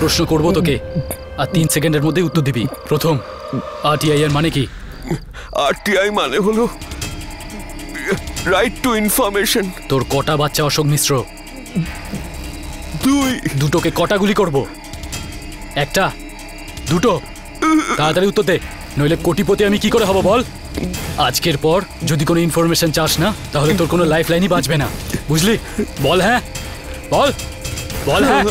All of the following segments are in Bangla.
প্রশ্ন করব তোকে, আর 3 সেকেন্ডের মধ্যে উত্তর দিবি। প্রথম, আরটিআই এর মানে কি? আরটিআই মানে হলো রাইট টু ইনফরমেশন। তোর কটা বাচ্চা অশোক মিশ্র? 2। দুটোকে কটা গুলি করব? 1টা, 2টো? তাড়াতাড়ি উত্তর দে, নইলে কোটিপতি আমি কি করে হব বল? আজকের পর যদি কোনো ইনফরমেশন চাস না, তাহলে তোর কোনো লাইফ লাইনই বাঁচবে না, বুঝলি? বল হ্যাঁ, বল বল হ্যাঁ।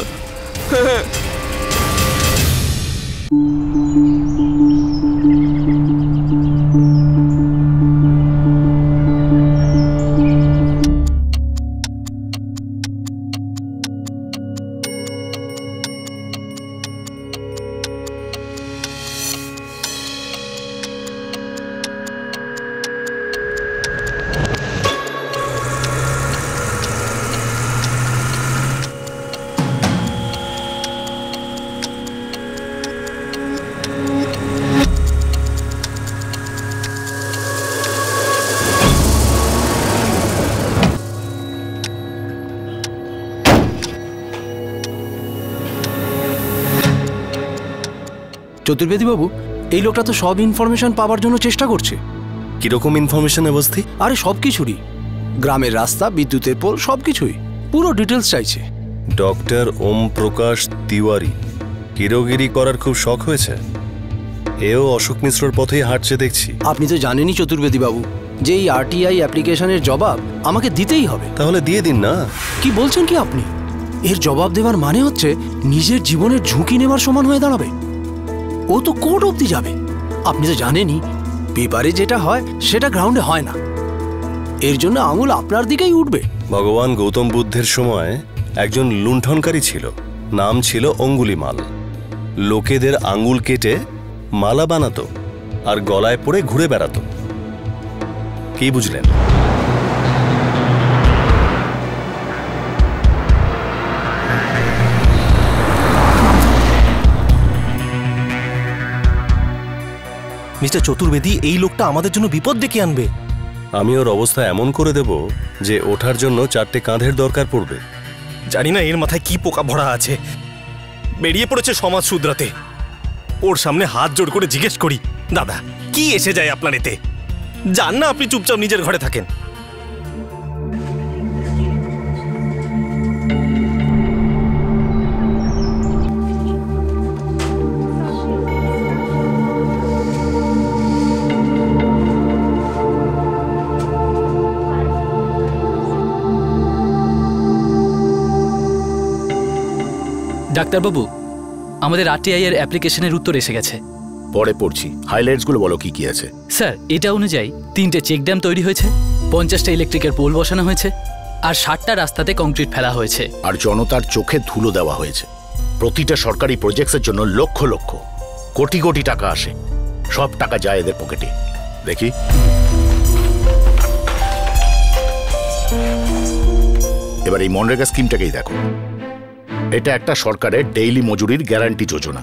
চতুর্বেদী বাবু, এই লোকটা তো সব ইনফরমেশন পাওয়ার জন্য চেষ্টা করছে। কিরকম ইনফরমেশন অবস্থি? আরে সবকিছুরই, গ্রামের রাস্তা, বিদ্যুতের পোল, সবকিছুই পুরো ডিটেলস চাইছে। ডক্টর ওম প্রকাশ তিওয়ারি হিরোগিরি করার খুব শখ হয়েছে। এও অশোক মিশ্রর পথেই হাঁটছে দেখছি। আপনি তো জানেনই চতুর্বেদী বাবু যে এই আরটিআই অ্যাপ্লিকেশনের জবাব আমাকে দিতেই হবে। তাহলে দিয়ে দিন না। কি বলছেন কি আপনি? এর জবাব দেওয়ার মানে হচ্ছে নিজের জীবনের ঝুঁকি নেওয়ার সমান হয়ে দাঁড়াবে। ও তো কোর্ট অবধি যাবে। আপনি তো জানেনই পেপারে যেটা হয় সেটা গ্রাউন্ডে হয় না। এর জন্য আঙুল আপনার দিকেই উঠবে। ভগবান গৌতম বুদ্ধের সময় একজন লুণ্ঠনকারী ছিল, নাম ছিল অঙ্গুলিমাল। লোকেদের আঙ্গুল কেটে মালা বানাতো আর গলায় পরে ঘুরে বেড়াতো। কি বুঝলেন? মিস্টার চতুর্বেদী, এই লোকটা আমাদের জন্য বিপদ ডেকে আনবে। আমি ওর অবস্থা এমন করে দেব যে ওঠার জন্য 4টে কাঁধের দরকার পড়বে। জানি না এর মাথায় কি পোকা ভরা আছে। বেরিয়ে পড়েছে সমাজ শুধরাতে। ওর সামনে হাত জোড় করে জিজ্ঞেস করি, দাদা কি এসে যায় আপনার এতে? জান না আপনি চুপচাপ নিজের ঘরে থাকেন। ডাক্তারবাবু, আমাদের আরটিআই এর অ্যাপ্লিকেশনের উত্তর এসে গেছে। পরে পড়ছি, হাইলাইটসগুলো বলো কি কি আছে। স্যার, এটা অনুযায়ী 3টে চেক ড্যাম তৈরি হয়েছে, 50টা ইলেকট্রিকের পোল বসানো হয়েছে, আর 60টা রাস্তাতে কংক্রিট ফেলা হয়েছে। আর জনতার চোখে ধুলো দেওয়া হয়েছে। প্রতিটা সরকারি প্রজেক্টের জন্য লক্ষ লক্ষ কোটি কোটি টাকা আসে। সব টাকা যায় এদের পকেটে। দেখি, এবার এই মনরেগা স্কিমটাকেই দেখো। এটা একটা সরকারের ডেইলি মজুরির গ্যারান্টি যোজনা।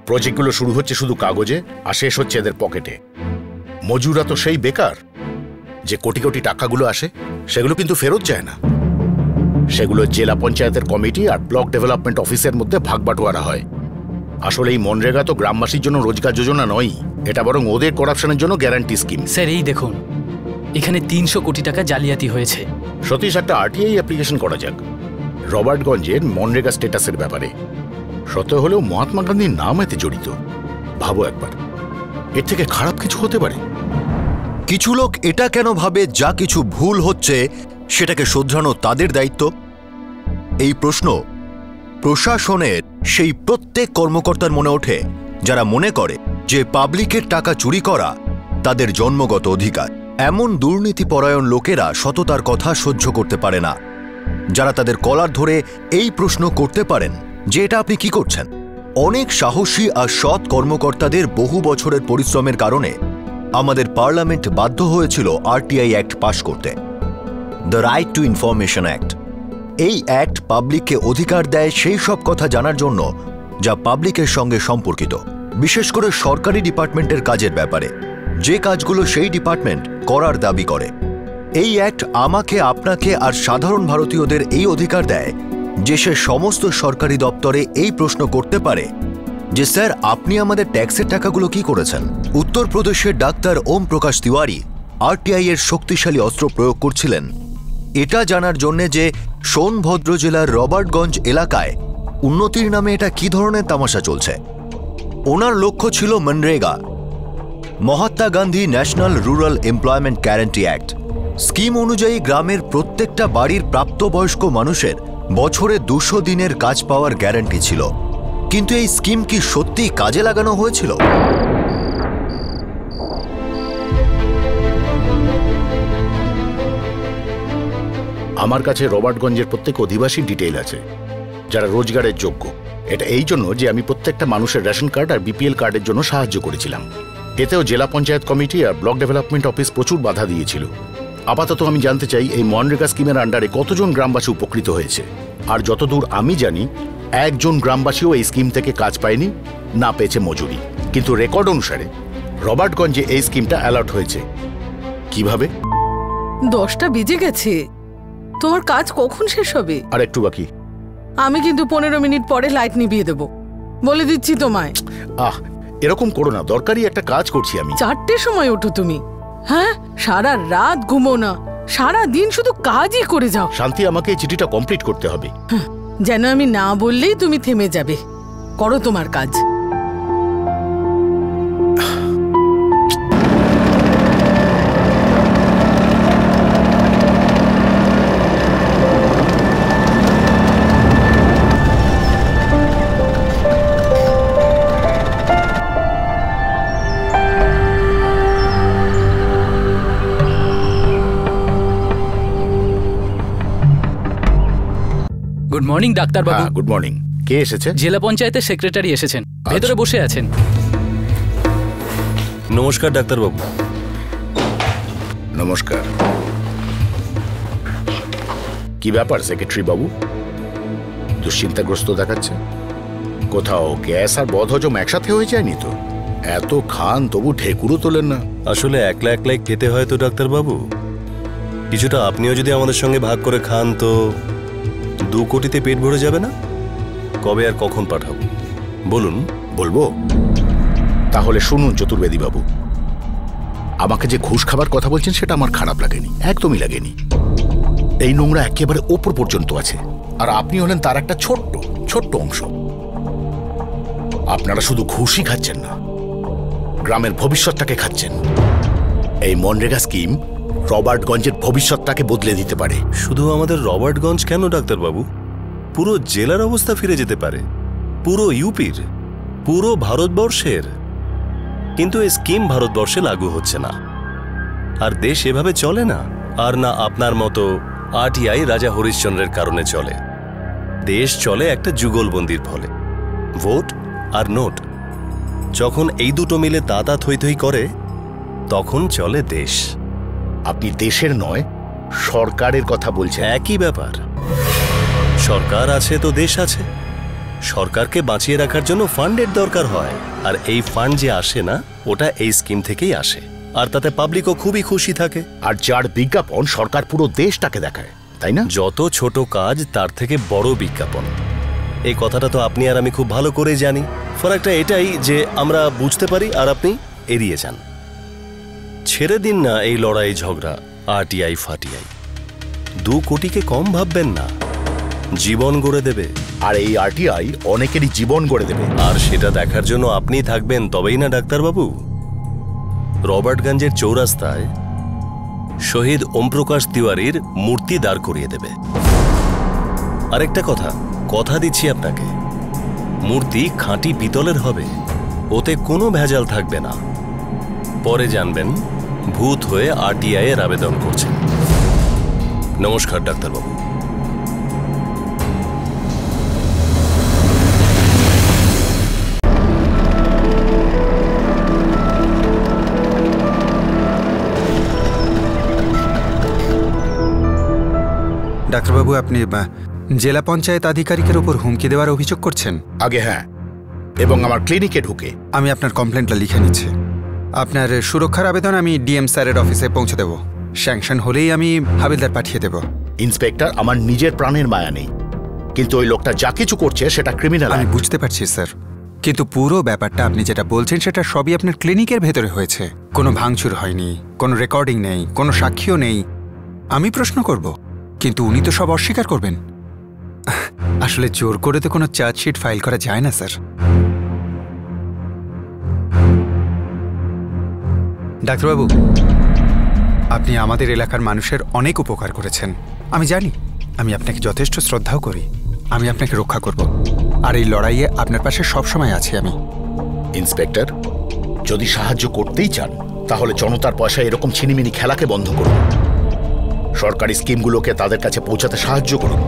প্রজেক্টগুলো শুরু হচ্ছে শুধু কাগজে আর শেষ হচ্ছে এদের পকেটে। মজুরা তো সেই বেকার যে কোটি কোটি টাকাগুলো আসে সেগুলো কিন্তু ফেরত যায় না। সেগুলো জেলা পঞ্চায়েতের কমিটি আর ব্লক ডেভেলপমেন্ট অফিসের মধ্যে ভাগ বাটোয়ারা হয়। আসলে এই মনরেগা তো গ্রামবাসীর জন্য রোজগার যোজনা নয়, এটা বরং ওদের করাপশনের জন্য গ্যারান্টি স্কিম। স্যার, এই দেখুন, এখানে 300 কোটি টাকা জালিয়াতি হয়েছে। সতীশ, একটা আরটিআই অ্যাপ্লিকেশন করা যাক রবার্টগঞ্জের মনরেগা স্ট্যাটাসের ব্যাপারে। সত্য হলেও মহাত্মা গান্ধীর নাম এতে জড়িত। ভাবো একবার, এর থেকে খারাপ কিছু হতে পারে? কিছু লোক এটা কেন ভাবে যা কিছু ভুল হচ্ছে সেটাকে শোধরানো তাদের দায়িত্ব? এই প্রশ্ন প্রশাসনের সেই প্রত্যেক কর্মকর্তার মনে ওঠে যারা মনে করে যে পাবলিকের টাকা চুরি করা তাদের জন্মগত অধিকার। এমন দুর্নীতিপরায়ণ লোকেরা সততার কথা সহ্য করতে পারে না, যারা তাদের কলার ধরে এই প্রশ্ন করতে পারেন যে এটা আপনি কি করছেন। অনেক সাহসী আর সৎ কর্মকর্তাদের বহু বছরের পরিশ্রমের কারণে আমাদের পার্লামেন্ট বাধ্য হয়েছিল আরটিআই অ্যাক্ট পাশ করতে, the right two information act. এই অ্যাক্ট পাবলিককে অধিকার দেয় সেই সব কথা জানার জন্য যা পাবলিকের সঙ্গে সম্পর্কিত, বিশেষ করে সরকারি ডিপার্টমেন্টের কাজের ব্যাপারে, যে কাজগুলো সেই ডিপার্টমেন্ট করার দাবি করে। এই অ্যাক্ট আমাকে, আপনাকে আর সাধারণ ভারতীয়দের এই অধিকার দেয় যে সে সমস্ত সরকারি দপ্তরে এই প্রশ্ন করতে পারে যে স্যার আপনি আমাদের ট্যাক্সের টাকাগুলো কি করেছেন? উত্তরপ্রদেশের ডাক্তার ওম প্রকাশ তিওয়ারি আরটিআই এর শক্তিশালী অস্ত্র প্রয়োগ করছিলেন এটা জানার জন্য যে সোনভদ্র জেলার রবার্টগঞ্জ এলাকায় উন্নতির নামে এটা কি ধরনের তামাশা চলছে। ওনার লক্ষ্য ছিল MNREGA, Mahatma Gandhi national rural employment guarantee act. Scheme অনুযায়ী গ্রামের প্রত্যেকটা বাড়ির প্রাপ্তবয়স্ক মানুষের বছরে 200 দিনের কাজ পাওয়ার গ্যারান্টি ছিল। কিন্তু এই স্কিম কি সত্যিই কাজে লাগানো হয়েছিল? আমার কাছে রবার্টগঞ্জের প্রত্যেক অধিবাসীর ডিটেইল আছে যারা রোজগারের যোগ্য। এটা এই জন্য যে আমি প্রত্যেকটা মানুষের রেশন কার্ড আর বিপিএল কার্ডের জন্য সাহায্য করেছিলাম। এতেও জেলা পঞ্চায়েত কমিটি আর ব্লক ডেভেলপমেন্ট অফিস প্রচুর বাধা দিয়েছিল। আপাতত আমি জানতে চাই এই মনরেগা স্কিমের আন্ডারে কতজন গ্রামবাসী উপকৃত হয়েছে। আর যতদূর আমি জানি একজন গ্রামবাসীও এই স্কিম থেকে কাজ পায়নি, না পেয়েছে মজুরি। কিন্তু রেকর্ড অনুসারে রবার্টগঞ্জে এই স্কিমটা অ্যালার্ট হয়েছে। কিভাবে? 10টা বেজে গেছে, তোমার কাজ কখন শেষ হবে? আর একটু বাকি। আমি কিন্তু 15 মিনিট পরে লাইট নিভিয়ে দেব, বলে দিচ্ছি তোমায়। এরকম করো না, দরকারি একটা কাজ করছি আমি। 4টের সময় ওঠো তুমি? হ্যাঁ, সারা রাত ঘুমো না, সারা দিন শুধু কাজই করে যাও। শান্তি, আমাকে এই চিঠিটা কমপ্লিট করতে হবে। যেন আমি না বললেই তুমি থেমে যাবে। করো তোমার কাজ। গুড মর্নিং ডাক্তারবাবু। Good morning. কে এসেছে? জেলা পঞ্চায়েতের সেক্রেটারি এসেছেন, ভেতরে বসে আছেন। নমস্কার ডাক্তারবাবু। নমস্কার। কি ব্যাপার সেক্রেটারি বাবু, দুশ্চিন্তাগ্রস্ত দেখাচ্ছে? কোথাও গ্যাস আর বদহজম একসাথে হয়ে যায়নি তো? এত খান তবু ঢেকুরও তোলেন না। আসলে একলা একলাই খেতে হয় তো ডাক্তারবাবু। কিছুটা আপনিও যদি আমাদের সঙ্গে ভাগ করে খান তো 2 কোটিতে পেট ভরে যাবে না? কবে আর কখন পাঠাবো বলুন? বলবো? তাহলে শুনুন চতুর্বেদী বাবু, আমাকে যে ঘুষ খাবার কথা বলছেন সেটা আমার খারাপ লাগেনি, একদমই লাগেনি। এই নোংরা একেবারে ওপর পর্যন্ত আছে, আর আপনি হলেন তার একটা ছোট্ট ছোট্ট অংশ। আপনারা শুধু ঘুষই খাচ্ছেন না, গ্রামের ভবিষ্যৎটাকে খাচ্ছেন। এই মনরেগা স্কিম রবার্টগঞ্জের ভবিষ্যৎটাকে বদলে দিতে পারে। শুধু আমাদের রবার্টগঞ্জ কেন ডাক্তারবাবু, পুরো জেলার অবস্থা ফিরে যেতে পারে, পুরো ইউপির, পুরো ভারতবর্ষের। কিন্তু এই স্কিম ভারতবর্ষে লাগু হচ্ছে না, আর দেশ এভাবে চলে না। আর না আপনার মতো আরটিআই রাজা হরিশ্চন্দ্রের কারণে চলে। দেশ চলে একটা যুগলবন্দির ফলে, ভোট আর নোট। যখন এই দুটো মিলে দাদা থই থই করে তখন চলে দেশ। আপনি দেশের নয় সরকারের কথা বলছেন। একই ব্যাপার, সরকার আছে তো দেশ আছে। সরকারকে বাঁচিয়ে রাখার জন্য ফান্ডের দরকার হয়, আর এই ফান্ড যে আসে না ওটা এই স্কিম থেকেই আসে, আর তাতে পাবলিকও খুবই খুশি থাকে। আর যার বিজ্ঞাপন সরকার পুরো দেশটাকে দেখায়, তাই না? যত ছোট কাজ তার থেকে বড় বিজ্ঞাপন, এই কথাটা তো আপনি আর আমি খুব ভালো করে জানি। ফারাকটা এটাই যে আমরা বুঝতে পারি আর আপনি এড়িয়ে যান। ছেড়ে দিন না এই লড়াই ঝগড়া আরটিআই ফাটিআই। 2 কোটিকে কম ভাববেন না, জীবন গড়ে দেবে। আর এই আরটিআই অনেকেরই জীবন গড়ে দেবে, আর সেটা দেখার জন্য আপনি থাকবেন তবেই না ডাক্তারবাবু। রবার্টগঞ্জের চৌরাস্তায় শহীদ ওমপ্রকাশ তিওয়ারির মূর্তি দাঁড় করিয়ে দেবে। আরেকটা কথা দিচ্ছি আপনাকে, মূর্তি খাঁটি পিতলের হবে, ওতে কোনো ভেজাল থাকবে না। পরে জানবেন ভূত হয়ে আরটিআই এর আবেদন করছেন। নমস্কার ডাক্তারবাবু। ডাক্তারবাবু, আপনি জেলা পঞ্চায়েত আধিকারিকের উপর হুমকি দেওয়ার অভিযোগ করছেন? আগে হ্যাঁ, এবং আমার ক্লিনিকে ঢুকে। আমি আপনার কমপ্লেনটা লিখে নিচ্ছি। আপনার সুরক্ষার আবেদন আমি ডিএম স্যারের অফিসে পৌঁছে দেব। স্যাংশন হলেই আমি হাবিলদার পাঠিয়ে দেব। ইন্সপেক্টর, আমার নিজের প্রাণের মায়া নেই, কিন্তু ওই লোকটা যা কিছু করছে সেটা ক্রিমিনাল। আমি বুঝতে পারছি স্যার, কিন্তু পুরো ব্যাপারটা আপনি যেটা বলছেন সেটা সবই আপনার ক্লিনিকের ভেতরে হয়েছে। কোনো ভাঙচুর হয়নি, কোনো রেকর্ডিং নেই, কোনো সাক্ষীও নেই। আমি প্রশ্ন করব, কিন্তু উনি তো সব অস্বীকার করবেন। আসলে জোর করে তো কোনো চার্জশিট ফাইল করা যায় না স্যার। ডাক্তারবাবু, আপনি আমাদের এলাকার মানুষের অনেক উপকার করেছেন। আমি জানি, আমি আপনাকে যথেষ্ট শ্রদ্ধাও করি। আমি আপনাকে রক্ষা করব, আর এই লড়াইয়ে আপনার পাশে সবসময় আছি আমি। ইন্সপেক্টর, যদি সাহায্য করতেই চান তাহলে জনতার পয়সায় এরকম ছিনিমিনি খেলাকে বন্ধ করুন। সরকারি স্কিমগুলোকে তাদের কাছে পৌঁছাতে সাহায্য করুন।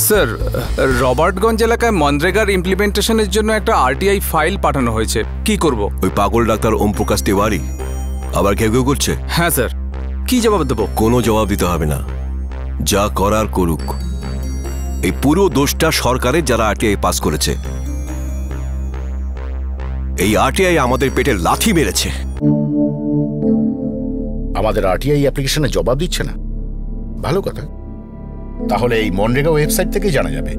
স্যার, রবার্টগঞ্জ এলাকায় মনরেগার ইমপ্লিমেন্টেশনের জন্য একটা আরটিআই ফাইল পাঠানো হয়েছে। কি করব? ওই পাগল ডাক্তার ওম প্রকাশ তিওয়ারি আবার কেউ কেউ করছে? হ্যাঁ স্যার। কি জবাব দেবো? কোনো জবাব দিতে হবে না, যা করার করুক। এই পুরো দোষটা সরকারের, যারা আরটিআই পাস করেছে। এই আরটিআই আমাদের পেটে লাথি মেরেছে। আমাদের আরটিআই অ্যাপ্লিকেশনে জবাব দিচ্ছে না? ভালো কথা। তাহলে এই মনরেগা ওয়েবসাইট থেকেই জানা যাবে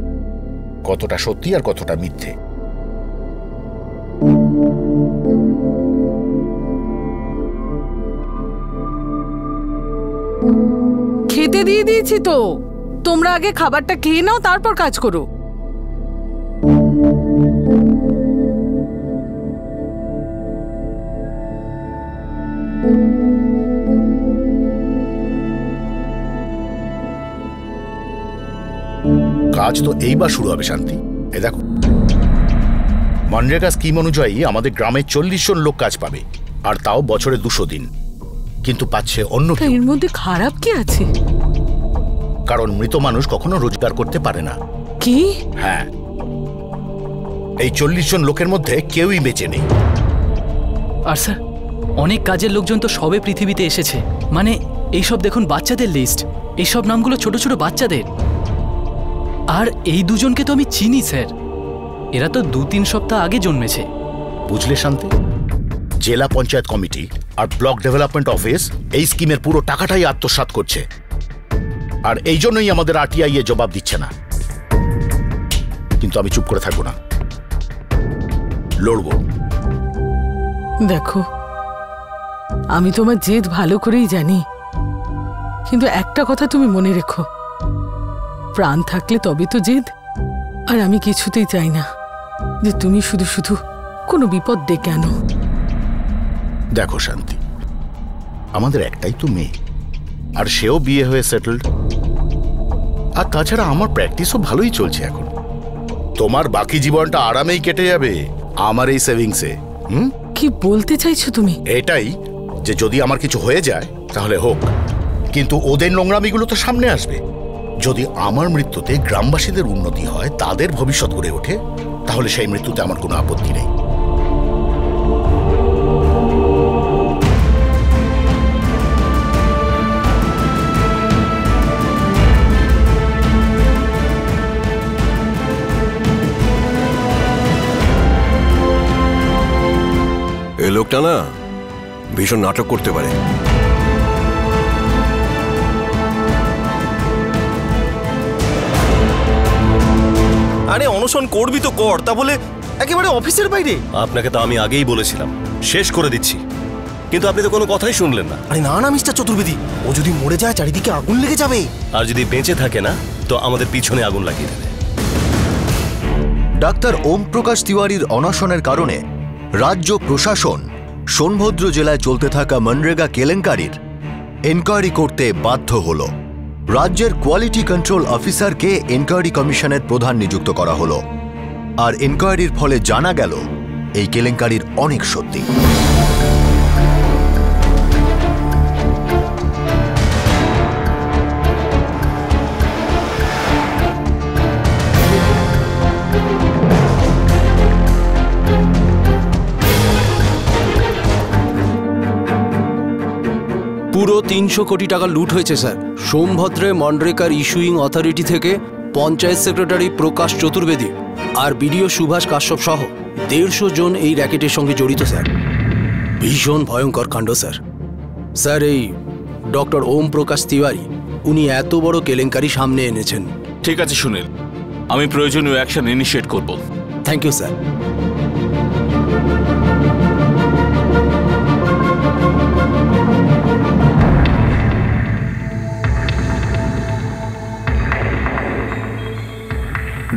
কতটা সত্যি আর কতটা মিথ্যে। খেতে দিয়ে দিয়েছি তো, তোমরা আগে খাবারটা খেয়ে নাও, তারপর কাজ করো। কাজ তো এইবার শুরু হবে শান্তি। এ দেখো, মনরেগা স্কিম অনুযায়ী আমাদের গ্রামে 40 জন লোক কাজ পাবে, আর তাও বছরে 200 দিন। কিন্তু পাচ্ছে অন্য কেউ। এর মধ্যে খারাপ কি আছে? কারণ মৃত মানুষ কখনো রোজগার করতে পারে না। কি? হ্যাঁ, এই 40 জন লোকের মধ্যে কেউই বেঁচে নেই। আর স্যার, অনেক কাজের লোকজন তো সবে পৃথিবীতে এসেছে। মানে এইসব দেখুন বাচ্চাদের লিস্ট, এইসব নামগুলো ছোট ছোট বাচ্চাদের। আর এই দুজনকে তো আমি চিনি স্যার, এরা তো 2-3 সপ্তাহ আগে জন্মেছে। বুঝলে শান্তি, জেলা পঞ্চায়েত কমিটি আর ব্লক ডেভেলপমেন্ট অফিস এই স্কিমের পুরো টাকাটাই আত্মসাৎ করছে, আর এই জন্যই আমাদের আরটিআই এ জবাব দিচ্ছে না। কিন্তু আমি চুপ করে থাকবো না, লড়বো। দেখো, আমি তোমার জেদ ভালো করেই জানি, কিন্তু একটা কথা তুমি মনে রেখো, প্রাণ থাকলে তবে তো জেদ। আর আমি কিছুতেই চাই না যে তুমি শুধু শুধু কোনো বিপদ ডেকে আনো। দেখো শান্তি, আমাদের একটাই তো মেয়ে, আর সেও বিয়ে হয়ে সেটেলড। আর তাছাড়া আমার প্র্যাকটিসও ভালোই চলছে এখন। তোমার বাকি জীবনটা আরামেই কেটে যাবে আমার এই সেভিংসে। কি বলতে চাইছো তুমি? এটাই যে যদি আমার কিছু হয়ে যায় তাহলে হোক, কিন্তু ওদের নোংরামিগুলো তো সামনে আসবে। যদি আমার মৃত্যুতে গ্রামবাসীদের উন্নতি হয়, তাদের ভবিষ্যৎ গড়ে ওঠে, তাহলে সেই মৃত্যুতে আমার কোনো আপত্তি নেই। এই লোকটা না ভীষণ নাটক করতে পারে। আরে অনশন করবি তো কর, তা বলে একেবারে অফিসের বাইরে? আপনাকে তো আমি আগেই বলেছিলাম শেষ করে দিচ্ছি, কিন্তু আপনি তো কোনো কথাই শুনলেন না। আরে না না মিস্টার চতুর্বেদী, ও যদি মরে যায় চারিদিকে আগুন লেগে যাবে। আর যদি বেঁচে থাকে না, তো আমাদের পিছনে আগুন লাগিয়ে দেবে। ডাক্তার ওম প্রকাশ তিওয়ারির অনশনের কারণে রাজ্য প্রশাসন সোনভদ্র জেলায় চলতে থাকা মনরেগা কেলেঙ্কারির এনকোয়ারি করতে বাধ্য হল। রাজ্যের কোয়ালিটি কন্ট্রোল অফিসারকে এনকোয়ারি কমিশনের প্রধান নিযুক্ত করা হলো। আর এনকোয়ারির ফলে জানা গেল এই কেলেঙ্কারির অনেক সত্যি। পুরো 300 কোটি টাকা লুট হয়েছে স্যার। সোমভদ্রে মনরেগার ইস্যুইং অথরিটি থেকে পঞ্চায়েত সেক্রেটারি প্রকাশ চতুর্বেদী আর বিডিও সুভাষ কাশ্যপ সহ 150 জন এই র্যাকেটের সঙ্গে জড়িত স্যার। ভীষণ ভয়ঙ্কর কাণ্ড স্যার। স্যার, এই ডক্টর ওম প্রকাশ তিওয়ারি উনি এত বড় কেলেঙ্কারি সামনে এনেছেন। ঠিক আছে সুনীল, আমি প্রয়োজনীয় অ্যাকশন ইনিশিয়েট করব। Thank you sir.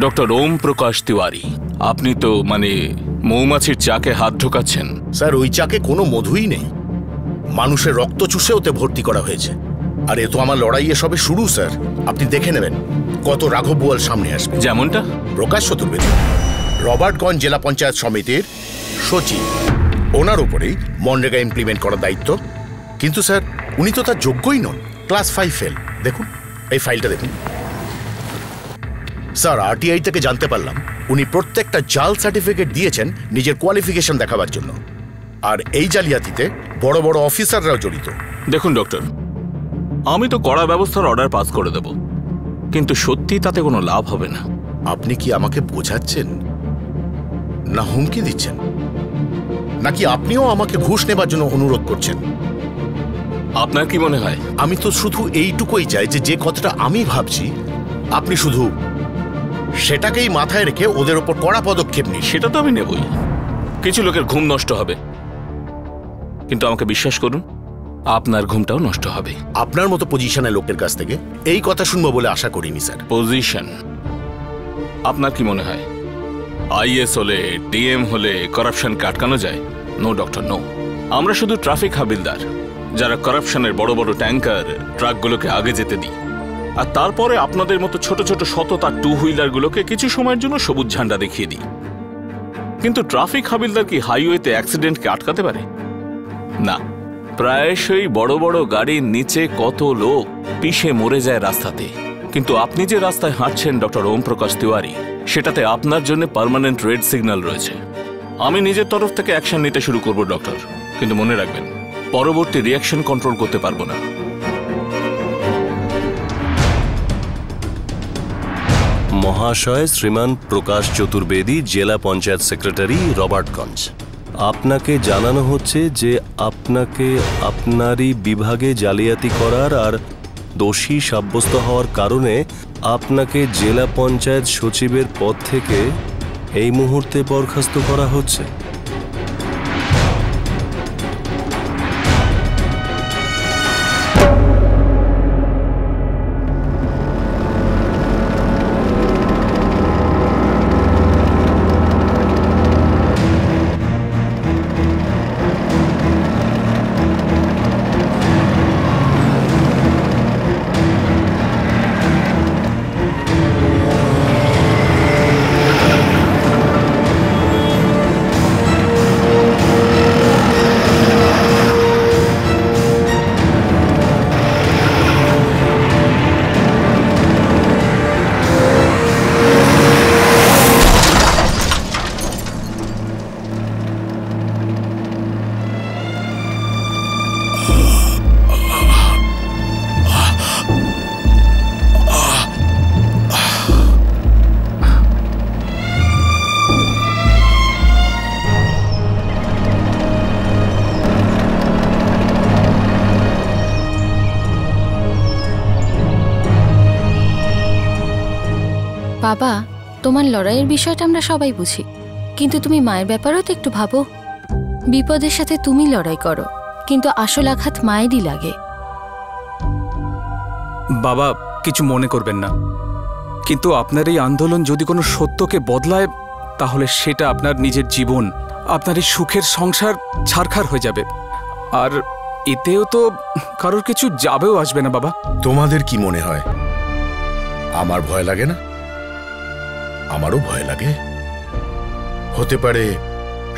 Doctor Om Prakash Tiwari, আপনি তো মৌমাছির চাকে হাত ঢোকাচ্ছেন। স্যার, ওই চাকে কোনো মধুই নেই, মানুষের রক্ত চুষে ওতে ভর্তি করা হয়েছে। আর এ তো আমার লড়াইয়ে সবে শুরু স্যার। আপনি দেখে নেবেন কত রাঘব বোয়াল সামনে আসবে। যেমনটা প্রকাশ চতুর্বেদী, রবার্টগঞ্জ জেলা পঞ্চায়েত সমিতির সচিব, ওনার উপরেই মনরেগা ইমপ্লিমেন্ট করার দায়িত্ব। কিন্তু স্যার, উনি তো তার যোগ্যই নন, ক্লাস 5 ফেল। দেখুন এই ফাইলটা দেখুন স্যার। আরটিআই থেকে জানতে পারলাম উনি প্রত্যেকটা জাল সার্টিফিকেট দিয়েছেন নিজের কোয়ালিফিকেশন দেখাবার জন্য। আর এই জালিয়াতিতে বড় বড় অফিসাররাও জড়িত। দেখুন ডক্টর, আমি তো কড়া ব্যবস্থার অর্ডার পাস করে দেব, কিন্তু সত্যি তাতে কোনো লাভ হবে না। আপনি কি আমাকে বোঝাচ্ছেন, না হুমকি দিচ্ছেন, নাকি আপনিও আমাকে ঘুষ নেবার জন্য অনুরোধ করছেন? আপনার কি মনে হয়? আমি তো শুধু এইটুকুই চাই যে কথাটা আমি ভাবছি আপনি শুধু সেটাকেই মাথায় রেখে ওদের ওপর কড়া পদক্ষেপ নিন। সেটা তো আমি নেবই, কিছু লোকের ঘুম নষ্ট হবে, কিন্তু আমাকে বিশ্বাস করুন আপনার ঘুমটাও নষ্ট হবে। আপনার মতো পজিশনের লোকের কাছ থেকে এই কথা শুনবো বলে আশা করিনি স্যার। পজিশন? আপনার কি মনে হয় আইএস হলে, ডিএম হলে করাপশনকে আটকানো যায়? No doctor, no. আমরা শুধু ট্রাফিক হাবিলদার, যারা করাপশনের বড় বড় ট্যাঙ্কার ট্রাকগুলোকে আগে যেতে দিই, আর তারপরে আপনাদের মতো ছোট ছোট সততা টু হুইলারগুলোকে কিছু সময়ের জন্য সবুজ ঝান্ডা দেখিয়ে দিই। কিন্তু ট্রাফিক হাবিলদার কি হাইওয়েতে অ্যাক্সিডেন্টকে আটকাতে পারে? না। প্রায়শই বড় বড় গাড়ির নিচে কত লোক পিষে মরে যায় রাস্তাতে, কিন্তু আপনি যে রাস্তায় হাঁটছেন ডক্টর ওম প্রকাশ তিওয়ারি, সেটাতে আপনার জন্য পার্মানেন্ট রেড সিগন্যাল রয়েছে। আমি নিজের তরফ থেকে অ্যাকশন নিতে শুরু করব ডক্টর, কিন্তু মনে রাখবেন পরবর্তী রিয়াকশন কন্ট্রোল করতে পারবো না। মহাশয় শ্রীমান প্রকাশ চতুর্বেদী, জেলা পঞ্চায়েত সেক্রেটারি, রবার্টগঞ্জ। আপনাকে জানানো হচ্ছে যে আপনাকে আপনারই বিভাগে জালিয়াতি করার আর দোষী সাব্যস্ত হওয়ার কারণে আপনাকে জেলা পঞ্চায়েত সচিবের পদ থেকে এই মুহূর্তে বরখাস্ত করা হচ্ছে। বাবা, তোমার লড়াইয়ের বিষয়টা আমরা সবাই বুঝি, কিন্তু তুমি মায়ের ব্যাপারেও তো একটু ভাবো। বিপদের সাথে তুমি লড়াই করো, কিন্তু আসল আঘাত মায়েরই লাগে। বাবা, কিছু মনে করবেন না, কিন্তু আপনার এই আন্দোলন যদি কোনো সত্যকে বদলায়, তাহলে সেটা আপনার নিজের জীবন, আপনার এই সুখের সংসার ছারখার হয়ে যাবে। আর এতেও তো কারোর কিছু যাবেও আসবে না। বাবা, তোমাদের কি মনে হয় আমার ভয় লাগে না? আমারও ভয় লাগে। হতে পারে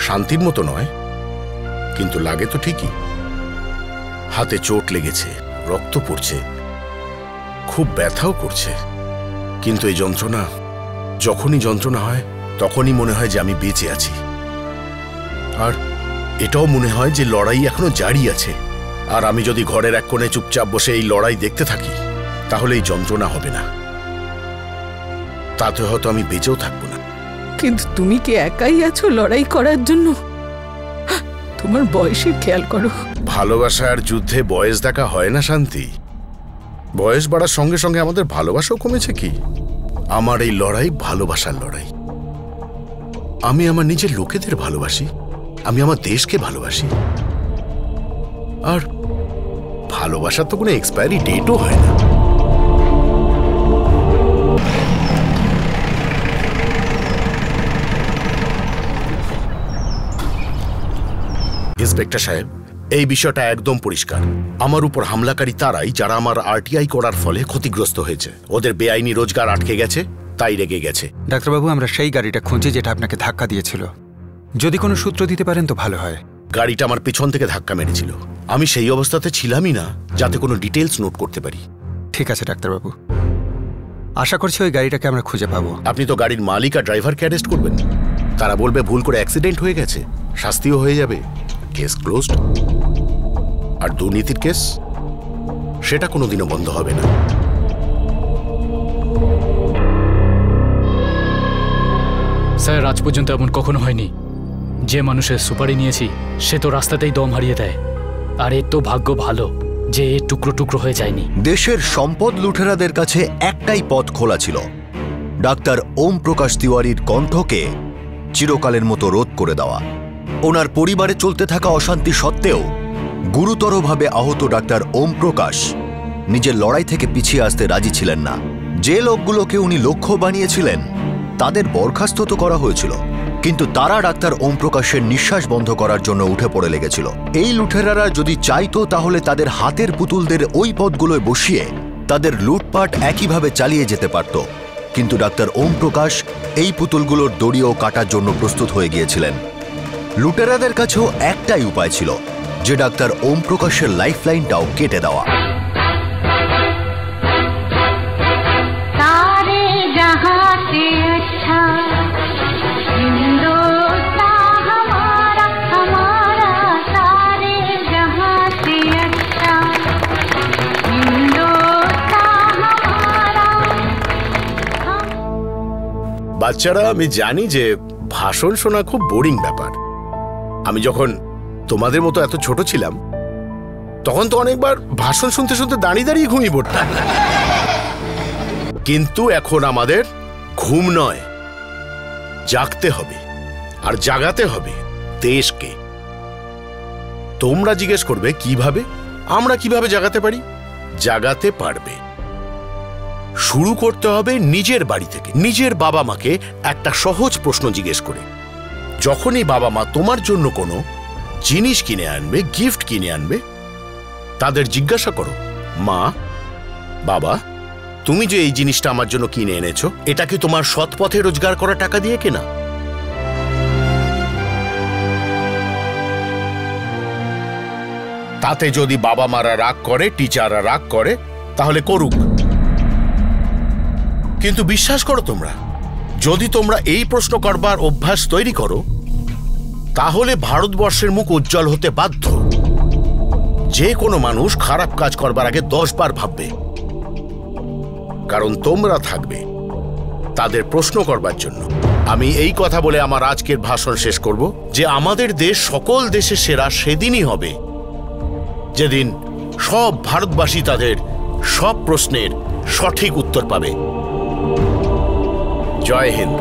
শান্তির মতো নয়, কিন্তু লাগে তো ঠিকই। হাতে চোট লেগেছে, রক্ত পড়ছে, খুব ব্যথাও করছে, কিন্তু এই যন্ত্রণা, যখনই যন্ত্রণা হয় তখনই মনে হয় যে আমি বেঁচে আছি। আর এটাও মনে হয় যে লড়াই এখনো জারি আছে। আর আমি যদি ঘরের এক কোণে চুপচাপ বসে এই লড়াই দেখতে থাকি, তাহলে এই যন্ত্রণা হবে না। তাতে হয়তো আমি বেঁচেও থাকবো না। কিন্তু তুমি কি একাই আছো লড়াই করার জন্য? তোমার বয়সের খেয়াল করো। ভালোবাসার যুদ্ধে বয়স দেখা হয় না শান্তি। বয়স বাড়ার সঙ্গে সঙ্গে আমাদের ভালোবাসাও কমেছে কি? আমার এই লড়াই ভালোবাসার লড়াই। আমি আমার নিজের লোকেদের ভালোবাসি, আমি আমার দেশকে ভালোবাসি। আর ভালোবাসার তো কোনো এক্সপায়ারি ডেটও হয় না। ইন্সপেক্টর সাহেব, এই বিষয়টা একদম পরিষ্কার। আমার উপর হামলাকারী তারাই যারা আমার আরটিআই করার ফলে ক্ষতিগ্রস্ত হয়েছে। ওদের বেআইনি রোজগার আটকে গেছে, তাই রেগে গেছে। ডাক্তারবাবু, আমরা সেই গাড়িটা খুঁজি যেটা আপনাকে ধাক্কা দিয়েছিল। যদি কোনো সূত্র দিতে পারেন তো ভালো হয়। গাড়িটা আমার পেছন থেকে ধাক্কা মেরেছিল। আমি সেই অবস্থাতে ছিলামই না যাতে কোনো ডিটেলস নোট করতে পারি। ঠিক আছে ডাক্তারবাবু, আশা করছি ওই গাড়িটাকে আমরা খুঁজে পাবো। আপনি তো গাড়ির মালিক আর ড্রাইভারকে অ্যারেস্ট করবেন। তারা বলবে ভুল করে অ্যাক্সিডেন্ট হয়ে গেছে, শাস্তিও হয়ে যাবে, কেস ক্লোজড। আর দুর্নীতির কেস, সেটা কোনোদিনও বন্ধ হবে না। স্যার, আজ পর্যন্ত এমন কখনো হয়নি যে মানুষের সুপারি নিয়েছি সে তো রাস্তাতেই দম হারিয়ে দেয়। আর এর তো ভাগ্য ভালো যে এ টুকরো টুকরো হয়ে যায়নি। দেশের সম্পদ লুটেরাদের কাছে একটাই পথ খোলা ছিল, ডাক্তার ওম প্রকাশ তিওয়ারির কণ্ঠকে চিরকালের মতো রোধ করে দেওয়া। ওনার পরিবারে চলতে থাকা অশান্তি সত্ত্বেও গুরুতরভাবে আহত ডাক্তার ওম প্রকাশ নিজের লড়াই থেকে পিছিয়ে আসতে রাজি ছিলেন না। যে লোকগুলোকে উনি লক্ষ্য বানিয়েছিলেন তাদের বরখাস্ত তো করা হয়েছিল, কিন্তু তারা ডাক্তার ওম প্রকাশের নিঃশ্বাস বন্ধ করার জন্য উঠে পড়ে লেগেছিল। এই লুটেরারা যদি চাইতো তাহলে তাদের হাতের পুতুলদের ওই পদগুলোয় বসিয়ে তাদের লুটপাট একইভাবে চালিয়ে যেতে পারত। কিন্তু ডাক্তার ওম প্রকাশ এই পুতুলগুলোর দড়িও কাটার জন্য প্রস্তুত হয়ে গিয়েছিলেন। লুটেরাদের কাছেও একটাই উপায় ছিল, যে ডাক্তার ওম প্রকাশের লাইফলাইনটাও কেটে দেওয়া। বাচ্চারা, আমি জানি যে ভাষণ শোনা খুব বোরিং ব্যাপার। আমি যখন তোমাদের মতো এত ছোট ছিলাম তখন তো অনেকবার ভাষণ শুনতে শুনতে দাঁড়িয়ে দাঁড়িয়ে ঘুমিয়ে পড়তাম। কিন্তু এখন আমাদের ঘুম নয়, জাগতে হবে, আর জাগাতে হবে দেশকে। তোমরা জিজ্ঞেস করবে কিভাবে, আমরা কিভাবে জাগাতে পারি? জাগাতে পারবে। শুরু করতে হবে নিজের বাড়ি থেকে, নিজের বাবা মাকে একটা সহজ প্রশ্ন জিজ্ঞেস করে। যখনই বাবা মা তোমার জন্য কোনো জিনিস কিনে আনবে, গিফট কিনে আনবে, তাদের জিজ্ঞাসা করো, মা, বাবা, তুমি যে এই জিনিসটা আমার জন্য কিনে এনেছো, এটা কি তোমার সৎ পথে রোজগার করা টাকা দিয়ে কেনা? তাতে যদি বাবা মারা রাগ করে, টিচাররা রাগ করে, তাহলে করুক। কিন্তু বিশ্বাস করো তোমরা, যদি তোমরা এই প্রশ্ন করবার অভ্যাস তৈরি করো, তাহলে ভারতবর্ষের মুখ উজ্জ্বল হতে বাধ্য। যে কোনো মানুষ খারাপ কাজ করবার আগে 10 বার ভাববে, কারণ তোমরা থাকবে তাদের প্রশ্ন করবার জন্য। আমি এই কথা বলে আমার আজকের ভাষণ শেষ করব যে আমাদের দেশ সকল দেশে সেরা সেদিনই হবে যেদিন সব ভারতবাসী তাদের সব প্রশ্নের সঠিক উত্তর পাবে। জয় Hind.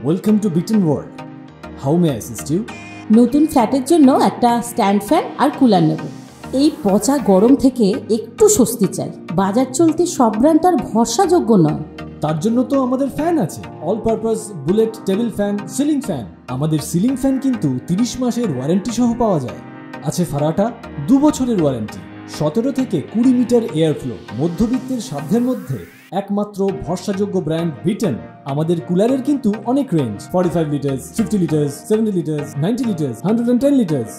Welcome to Beaten World. How may I assist you? নতুন ফ্ল্যাটের জন্য একটা স্ট্যান্ড ফ্যান আর কুলার নেব। এই পচা গরম থেকে একটু স্বস্তি চাই। বাজার চলতে সব ব্র্যান্ড তো আর ভরসাযোগ্য নয়। তার জন্য তো আমাদের ফ্যান আছে, all purpose bullet table fan, ceiling fan. আমাদের সিলিং ফ্যান কিন্তু 30 মাসের ওয়ারেন্টি সহ পাওয়া যায়। আছে ফারাটা 2 বছরের ওয়ারেন্টি, 17 থেকে 20 মিটার এয়ার ফ্লো, মধ্যবিত্তের সাধ্যের মধ্যে একমাত্র ভরসাযোগ্য ব্র্যান্ড বিটেন। আমাদের কুলারের কিন্তু অনেক range, 45 litres, 50 litres, 70 litres, 90 litres, 110 litres.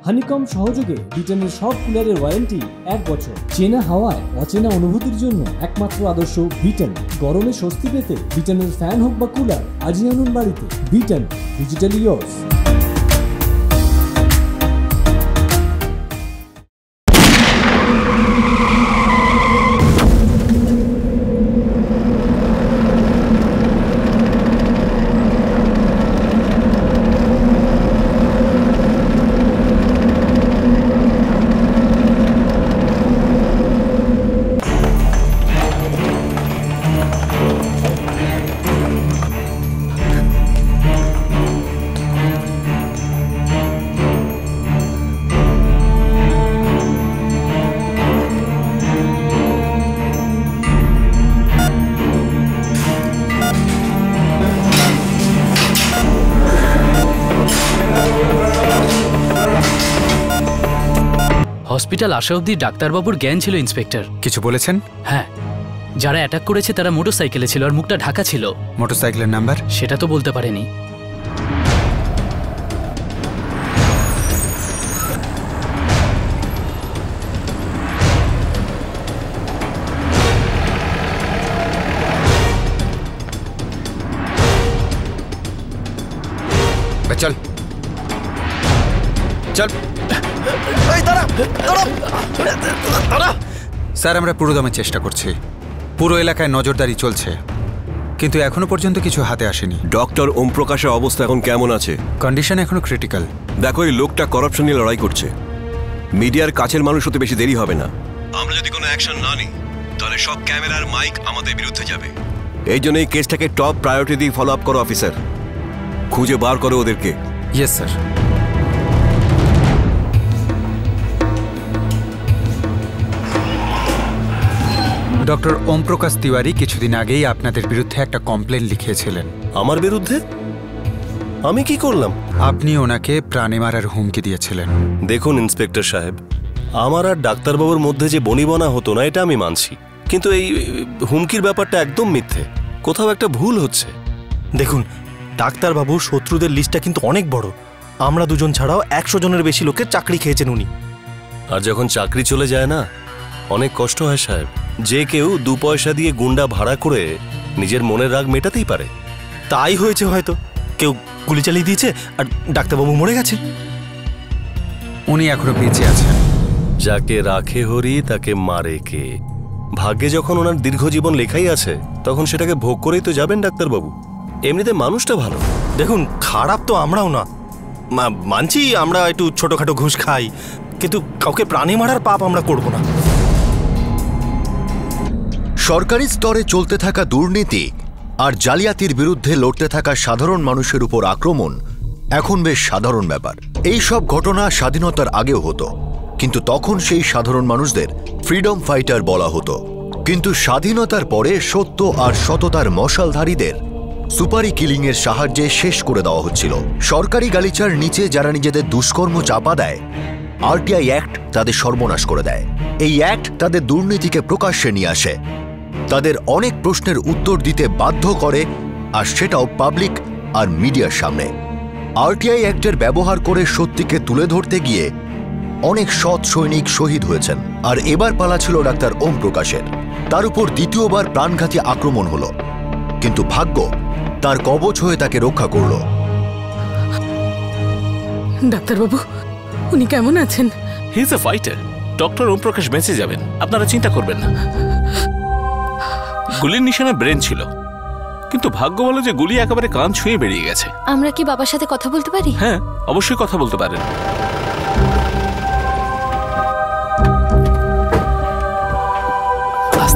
Honeycomb সহযোগে বিটেনের সব কুলারের ওয়ারেন্টি 1 বছর। চেনা হাওয়ায় অচেনা অনুভূতির জন্য একমাত্র আদর্শ বিটেন। গরমে স্বস্তি পেতে বিটেনের ফ্যান হোক বা কুলার, আজই আনুন বাড়িতে। Beaten, digitally yours. হসপিটাল আসা অবধি ডাক্তারবাবুর জ্ঞান ছিল ইন্সপেক্টর। কিছু বলেছেন? হ্যাঁ, যারা অ্যাটাক করেছে তারা মোটরসাইকেলে ছিল আর মুখটা ঢাকা ছিল। মোটরসাইকেলের নাম্বার? সেটা তো বলতে পারেনি। চল চল। স্যার, আমরা পুরো দমে চেষ্টা করছি, পুরো এলাকায় নজরদারি চলছে, কিন্তু এখনো পর্যন্ত কিছু হাতে আসেনি। ডক্টর ওম প্রকাশের অবস্থা এখন কেমন আছে? কন্ডিশন এখনো ক্রিটিক্যাল। দেখো, এই লোকটা করাপশন নিয়ে লড়াই করছে। মিডিয়ার কাছের মানুষ হতে বেশি দেরি হবে না। আমরা যদি কোনো অ্যাকশন না নিই তাহলে সব ক্যামেরার মাইক আমাদের বিরুদ্ধে যাবে। এই জন্য এই কেসটাকে টপ প্রায়োরিটি দিয়ে ফলো আপ করো অফিসার। খুঁজে বার করো ওদেরকে। Yes sir. Doctor Om Prakash Tiwari কিছুদিন আগেই আপনাদের বিরুদ্ধে একটা কমপ্লেন লিখিয়েছিলেন। আমার বিরুদ্ধে? আমি কি করলাম? আপনি ওনাকে প্রাণে মারার হুমকি দিয়েছিলেন। দেখুন ইন্সপেক্টর সাহেব, আমার আর ডাক্তারবাবুর মধ্যে যে বনিবনা হতো না এটা আমি মানছি, কিন্তু এই হুমকির ব্যাপারটা একদম মিথ্যে। কোথাও একটা ভুল হচ্ছে। দেখুন, ডাক্তারবাবুর শত্রুদের লিস্টটা কিন্তু অনেক বড়। আমরা দুজন ছাড়াও 100 জনের বেশি লোকের চাকরি খেয়েছেন উনি। আর যখন চাকরি চলে যায় না, অনেক কষ্ট হয় সাহেব। যে কেউ 2 পয়সা দিয়ে গুন্ডা ভাড়া করে নিজের মনের রাগ মেটাতেই পারে। তাই হয়েছে হয়তো, কেউ গুলি চালিয়ে দিয়েছে আর ডাক্তারবাবু মরে গেছে। উনি এখনো বেঁচে আছেন। যাকে রাখে হরি তাকে মারে কে। ভাগ্যে যখন ওনার দীর্ঘ জীবন লেখাই আছে তখন সেটাকে ভোগ করেই তো যাবেন ডাক্তারবাবু। এমনিতে মানুষটা ভালো। দেখুন, খারাপ তো আমরাও না, মানছি আমরা একটু ছোটখাটো ঘুষ খাই, কিন্তু কাউকে প্রাণে মারার পাপ আমরা করব না। সরকারি স্তরে চলতে থাকা দুর্নীতি আর জালিয়াতির বিরুদ্ধে লড়তে থাকা সাধারণ মানুষের উপর আক্রমণ এখন বেশ সাধারণ ব্যাপার। এই সব ঘটনা স্বাধীনতার আগেও হতো, কিন্তু তখন সেই সাধারণ মানুষদের ফ্রিডম ফাইটার বলা হতো। কিন্তু স্বাধীনতার পরে সত্য আর সততার মশালধারীদের সুপারি কিলিং এর সাহায্যে শেষ করে দেওয়া হচ্ছিল। সরকারি গালিচার নিচে যারা নিজেদের দুষ্কর্ম চাপা দেয়, আরটিআই অ্যাক্ট তাদের সর্বনাশ করে দেয়। এই অ্যাক্ট তাদের দুর্নীতিকে প্রকাশ্যে নিয়ে আসে, তাদের অনেক প্রশ্নের উত্তর দিতে বাধ্য করে, আর সেটাও পাবলিক আর মিডিয়ার সামনে। আরটিআই অ্যাক্টের ব্যবহার করে সত্যিকে তুলে ধরতে গিয়ে অনেক সৎ সৈনিক শহীদ হয়েছেন। আর এবার পালা ছিল ডাক্তার ওম প্রকাশের। তার উপর দ্বিতীয়বার প্রাণঘাতী আক্রমণ হলো, কিন্তু ভাগ্য তার কবচ হয়ে তাকে রক্ষা করল। ডাক্তারবাবু, উনি কেমন আছেন? He is a fighter. Doctor Om Prakash বেঁচে যাবেন, আপনারা চিন্তা করবেন না। গুলির নিশানে ব্রেন ছিল, কিন্তু ভাগ্য বলো যে গুলি একেবারে কান ছুঁয়ে বেরিয়ে গেছে। আমরা কি বাবার সাথে কথা বলতে পারি? হ্যাঁ, অবশ্যই কথা বলতে পারেন।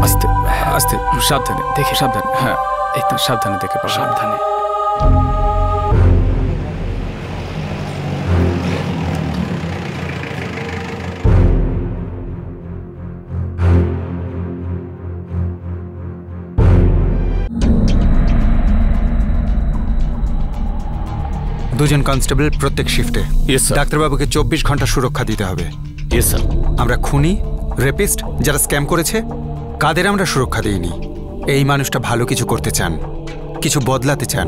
আস্তে আস্তে, সাবধানে দেখে, সাবধানে। হ্যাঁ, একটু সাবধানে দেখে, সাবধানে। 2জন কনস্টেবল প্রত্যেক শিফটে। ডাক্তারবাবুকে 24 ঘন্টা সুরক্ষা দিতে হবে। আমরা খুনি, রেপিস্ট যারা স্ক্যাম করেছে কাদের আমরা সুরক্ষা দিইনি। এই মানুষটা ভালো কিছু করতে চান, কিছু বদলাতে চান,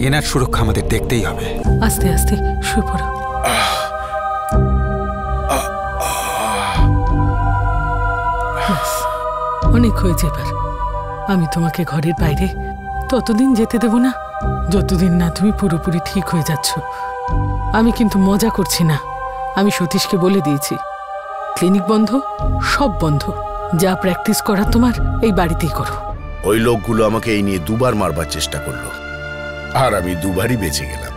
এনার সুরক্ষা আমাদের দেখতেই হবে। আস্তে আস্তে শুয়ে পড়ো। অনেক হয়েছে এবার। আমি তোমাকে ঘরের বাইরে ততদিন যেতে দেব না যতদিন না তুমি পুরোপুরি ঠিক হয়ে যাচ্ছ। আমি কিন্তু মজা করছি না। আমি সতীশকে বলে দিয়েছি ক্লিনিক বন্ধ, সব বন্ধ। যা প্র্যাকটিস করা তোমার এই বাড়িতেই করো। ওই লোকগুলো আমাকে এই নিয়ে 2 বার মারবার চেষ্টা করলো, আর আমি 2 বারই বেঁচে গেলাম।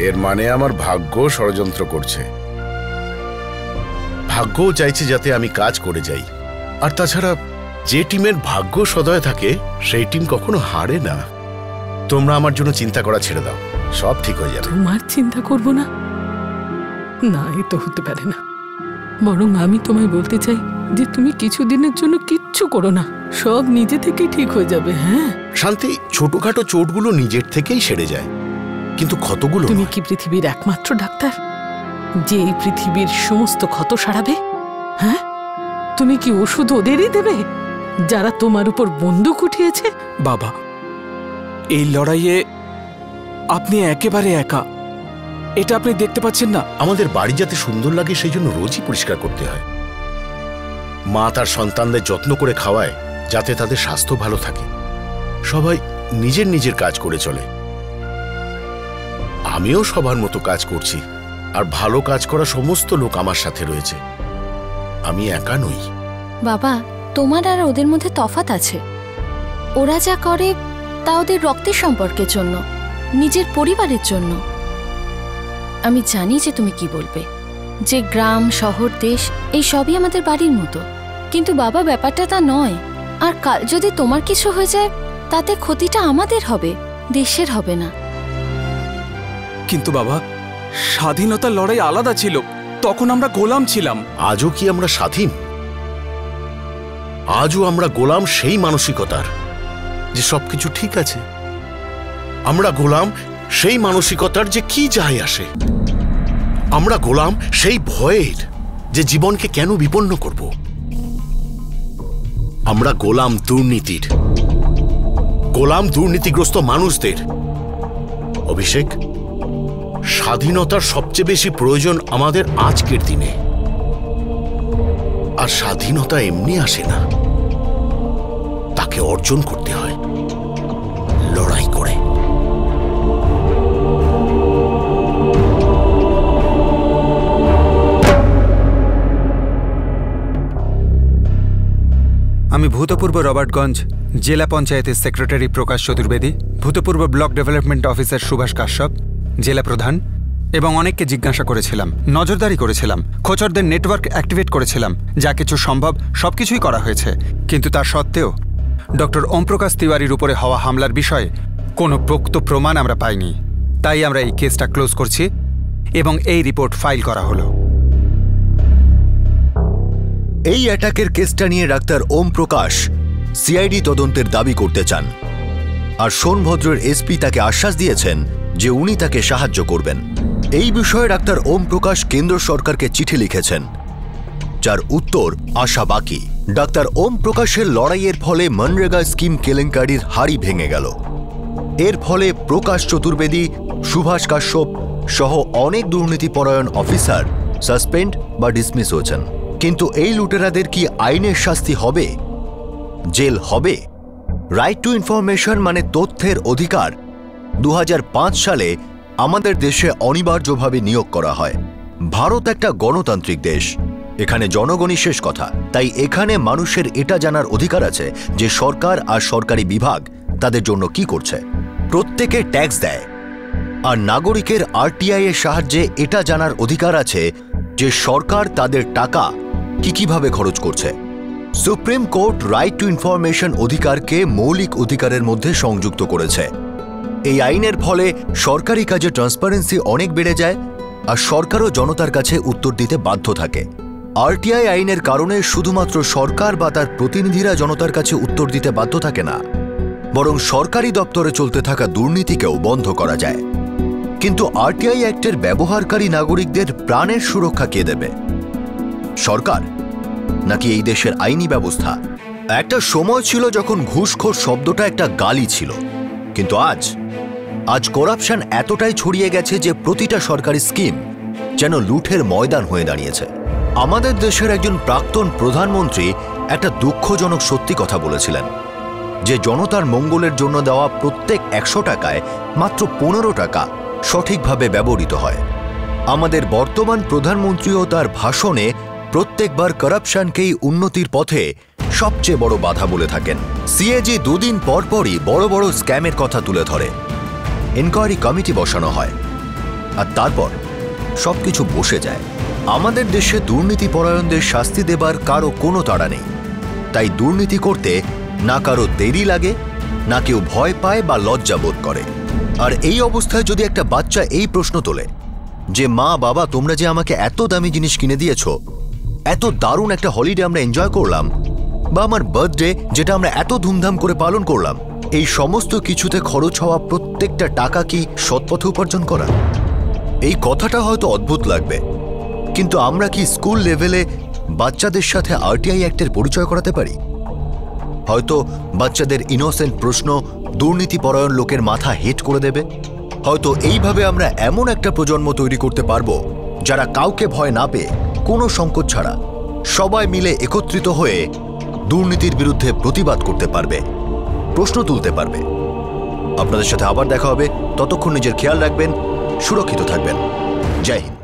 এর মানে আমার ভাগ্য ষড়যন্ত্র করছে। ভাগ্যও চাইছে যাতে আমি কাজ করে যাই। আর তাছাড়া যে টিমের ভাগ্য সদয় থাকে সেই টিম কখনো হারে না। তোমরা আমার জন্য চিন্তা করা ছেড়ে দাও, সব ঠিক হয়ে যাবে। তোমার চিন্তা করব না? না, এ তো হতে পারে না। বরং আমি তোমায় বলতে চাই যে তুমি কিছুদিনের জন্য কিচ্ছু করো না, সব নিজে থেকেই ঠিক হয়ে যাবে। হ্যাঁ শান্তি, ছোটখাটো চোটগুলো নিজের থেকেই সেরে যায়, কিন্তু ক্ষতগুলো। তুমি কি পৃথিবীর একমাত্র ডাক্তার যে এই পৃথিবীর সমস্ত ক্ষত সারাবে? হ্যাঁ, তুমি কি ওষুধ ওদেরই দেবে যারা তোমার উপর বন্দুক উঠিয়েছে? বাবা, এই লড়াইয়ে আপনি একেবারে একা, এটা আপনি দেখতে পাচ্ছেন না? আমাদের বাড়ি যাতে সুন্দর লাগে সেই জন্য রোজই পরিষ্কার করতে হয়। মা তার সন্তানদের যত্ন করে খাওয়ায় যাতে তাদের স্বাস্থ্য ভালো থাকে। সবাই নিজের নিজের কাজ করে চলে। আমিও সবার মতো কাজ করছি, আর ভালো কাজ করা সমস্ত লোক আমার সাথে রয়েছে। আমি একা নই। বাবা, তোমার আর ওদের মধ্যে তফাৎ আছে। ওরা যা করে তা ওদের রক্তের সম্পর্কের জন্য, নিজের পরিবারের জন্য। আমি জানি যে তুমি কি বলবে, যে গ্রাম শহর দেশ এই সবই আমাদের বাড়ির মতো। কিন্তু বাবা, ব্যাপারটা তা নয়। আর কাল যদি তোমার কিছু হয়ে যায় তাতে ক্ষতিটা আমাদের হবে, দেশের হবে না। কিন্তু বাবা, স্বাধীনতার লড়াই আলাদা ছিল, তখন আমরা গোলাম ছিলাম। আজও কি আমরা স্বাধীন? আজও আমরা গোলাম সেই মানসিকতার যে সবকিছু ঠিক আছে। আমরা গোলাম সেই মানসিকতার যে কি যায় আসে। আমরা গোলাম সেই ভয়ের যে জীবনকে কেন বিপন্ন করব। আমরা গোলাম দুর্নীতির, গোলাম দুর্নীতিগ্রস্ত মানুষদের। অভিষেক, স্বাধীনতার সবচেয়ে বেশি প্রয়োজন আমাদের আজকের দিনে। আর স্বাধীনতা এমনি আসে না, তাকে অর্জন করতে হয় লড়াই করে। আমি ভূতপূর্ব রবার্টগঞ্জ জেলা পঞ্চায়েতের সেক্রেটারি প্রকাশ চতুর্বেদী, ভূতপূর্ব block development officer Subhash Kashyap, জেলা প্রধান, এবং অনেককে জিজ্ঞাসা করেছিলাম, নজরদারি করেছিলাম, খোঁচরদের নেটওয়ার্ক অ্যাক্টিভেট করেছিলাম। যা কিছু সম্ভব সবকিছুই করা হয়েছে। কিন্তু তা সত্ত্বেও ডক্টর ওমপ্রকাশ তিওয়ারির উপরে হওয়া হামলার বিষয়ে কোনো পোক্ত প্রমাণ আমরা পাইনি। তাই আমরা এই কেসটা ক্লোজ করছি এবং এই রিপোর্ট ফাইল করা হলো। এই অ্যাটাকের কেসটা নিয়ে ডাক্তার ওম প্রকাশ সিআইডি তদন্তের দাবি করতে চান, আর সোনভদ্রের এসপি তাকে আশ্বাস দিয়েছেন যে উনি তাকে সাহায্য করবেন। এই বিষয়ে ডাক্তার ওম প্রকাশ কেন্দ্র সরকারকে চিঠি লিখেছেন, যার উত্তর আসা বাকি। ডাক্তার ওম প্রকাশের লড়াইয়ের ফলে মনরেগা স্কিম কেলেঙ্কারির হাড়ি ভেঙে গেল। এর ফলে প্রকাশ চতুর্বেদী, সুভাষ কাশ্যপ সহ অনেক দুর্নীতিপরায়ণ অফিসার সাসপেন্ড বা ডিসমিস হয়েছেন। কিন্তু এই লুটেরাদের কি আইনের শাস্তি হবে, জেল হবে? রাইট টু ইনফরমেশন মানে তথ্যের অধিকার 2005 সালে আমাদের দেশে অনিবার্যভাবে নিয়োগ করা হয়। ভারত একটা গণতান্ত্রিক দেশ, এখানে জনগণই শেষ কথা। তাই এখানে মানুষের এটা জানার অধিকার আছে যে সরকার আর সরকারি বিভাগ তাদের জন্য কি করছে। প্রত্যেকে ট্যাক্স দেয়, আর নাগরিকের আরটিআই এর সাহায্যে এটা জানার অধিকার আছে যে সরকার তাদের টাকা কিভাবে খরচ করছে। Supreme court right two information অধিকারকে মৌলিক অধিকারের মধ্যে সংযুক্ত করেছে। এই আইনের ফলে সরকারি কাজে ট্রান্সপারেন্সি অনেক বেড়ে যায়, আর সরকারও জনতার কাছে উত্তর দিতে বাধ্য থাকে। আরটিআই আইনের কারণে শুধুমাত্র সরকার বা তার প্রতিনিধিরা জনতার কাছে উত্তর দিতে বাধ্য থাকে না, বরং সরকারি দপ্তরে চলতে থাকা দুর্নীতিকেও বন্ধ করা যায়। কিন্তু আরটিআই অ্যাক্টের ব্যবহারকারী নাগরিকদের প্রাণের সুরক্ষা কে দেবে? সরকার নাকি এই দেশের আইনি ব্যবস্থা? একটা সময় ছিল যখন ঘুষখোর শব্দটা একটা গালি ছিল, কিন্তু আজ করাপশন এতটাই ছড়িয়ে গেছে যে প্রতিটা সরকারি স্কিম যেন লুঠের ময়দান হয়ে দাঁড়িয়েছে। আমাদের দেশের একজন প্রাক্তন প্রধানমন্ত্রী একটা দুঃখজনক সত্যি কথা বলেছিলেন, যে জনতার মঙ্গলের জন্য দেওয়া প্রত্যেক 100 টাকায় মাত্র 15 টাকা সঠিকভাবে ব্যবহৃত হয়। আমাদের বর্তমান প্রধানমন্ত্রীও তার ভাষণে প্রত্যেকবার করাপশনকেই উন্নতির পথে সবচেয়ে বড় বাধা বলে থাকেন। সিএজি 2 দিন পরপরই বড় বড় স্ক্যামের কথা তুলে ধরে, ইনকোয়ারি কমিটি বসানো হয়, আর তারপর সবকিছু বসে যায়। আমাদের দেশে দুর্নীতিপরায়ণদের শাস্তি দেবার কারো কোনো তাড়া নেই, তাই দুর্নীতি করতে না কারো দেরি লাগে, না কেউ ভয় পায় বা লজ্জা বোধ করে। আর এই অবস্থায় যদি একটা বাচ্চা এই প্রশ্ন তোলে যে মা বাবা তোমরা যে আমাকে এত দামি জিনিস কিনে দিয়েছ, এত দারুণ একটা হলিডে আমরা এনজয় করলাম, বা আমার বার্থডে যেটা আমরা এত ধুমধাম করে পালন করলাম, এই সমস্ত কিছুতে খরচ হওয়া প্রত্যেকটা টাকা কি সৎপথে উপার্জন করা? এই কথাটা হয়তো অদ্ভুত লাগবে, কিন্তু আমরা কি স্কুল লেভেলে বাচ্চাদের সাথে আরটিআই অ্যাক্টের পরিচয় করাতে পারি? হয়তো বাচ্চাদের ইনোসেন্ট প্রশ্ন দুর্নীতিপরায়ণ লোকের মাথা হেট করে দেবে। হয়তো এইভাবে আমরা এমন একটা প্রজন্ম তৈরি করতে পারবো যারা কাউকে ভয় না পেয়ে, কোনো সংকোচ ছাড়া সবাই মিলে একত্রিত হয়ে দুর্নীতির বিরুদ্ধে প্রতিবাদ করতে পারবে, প্রশ্ন তুলতে পারবে। আপনাদের সাথে আবার দেখা হবে, ততক্ষণ নিজের খেয়াল রাখবেন, সুরক্ষিত থাকবেন। জয় হিন্দ।